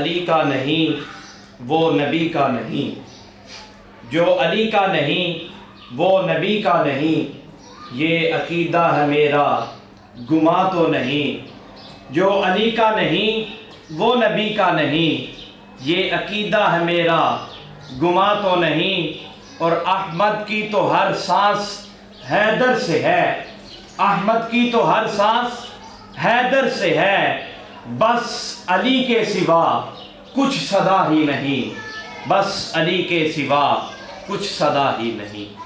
علی کا نہیں وہ نبی کا نہیں، جو علی کا نہیں وہ نبی کا نہیں، یہ عقیدہ ہے میرا گماں تو نہیں۔ جو علی کا نہیں وہ نبی کا نہیں، یہ عقیدہ ہے میرا گماں تو نہیں۔ اور احمد کی تو ہر سانس حیدر سے ہے، احمد کی تو ہر سانس حیدر سے ہے، بس علی کے سوا کچھ صدا ہی نہیں، بس علی کے سوا کچھ صدا ہی نہیں۔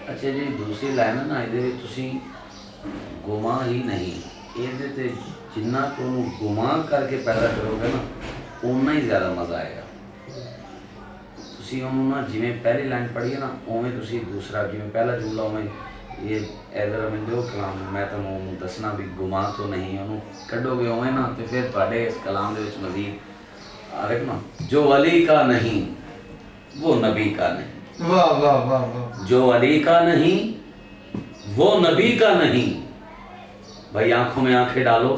اچھا جی، دوسری لائن ہے نا، یہ تسی گماں ہی نہیں، یہ جنہ تم گماں کر کے پیدا کرو گے نا اتنا ہی زیادہ مزہ آئے گا۔ تسی انہوں جی میں پہلی لائن پڑھی ہے نا اویں تسی دوسرا جی میں پہلا جملہ اویں یہ ایدر میں دو کلام میں تمہیں دسنا بھی گماں تو نہیں، انہوں کڈو گے اویں نا تو پھر تھوڑے اس کلام دے وچ مزید آ نا جو علی کا نہیں وہ نبی کا نہیں، واہ واہ واہ واہ، جو علی کا نہیں وہ نبی کا نہیں۔ بھائی آنکھوں میں آنکھیں ڈالو،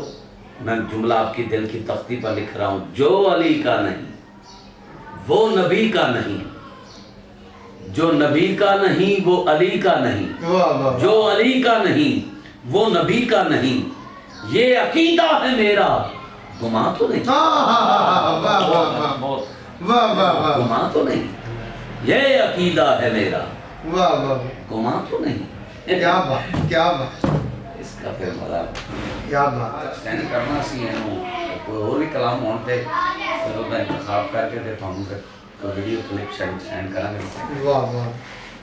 میں جملہ آپ کی دل کی تختی پر لکھ رہا ہوں، جو علی کا نہیں وہ نبی کا نہیں، جو نبی کا نہیں وہ علی کا نہیں، جو علی کا نہیں وہ نبی کا نہیں، یہ عقیدہ ہے میرا گماں تو نہیں، گماں تو نہیں، یہ عقیدہ ہے میرا گماں تو نہیں۔ کیا بات، کیا بات، اس کا پھر مزہ کیا بات سینڈ کرنا سی کوئی اور بھی کلام ہوتے پھر وہ انتخاب کر کے پھر ہم ویڈیو کلپ سینڈ کریں گے۔ واہ واہ۔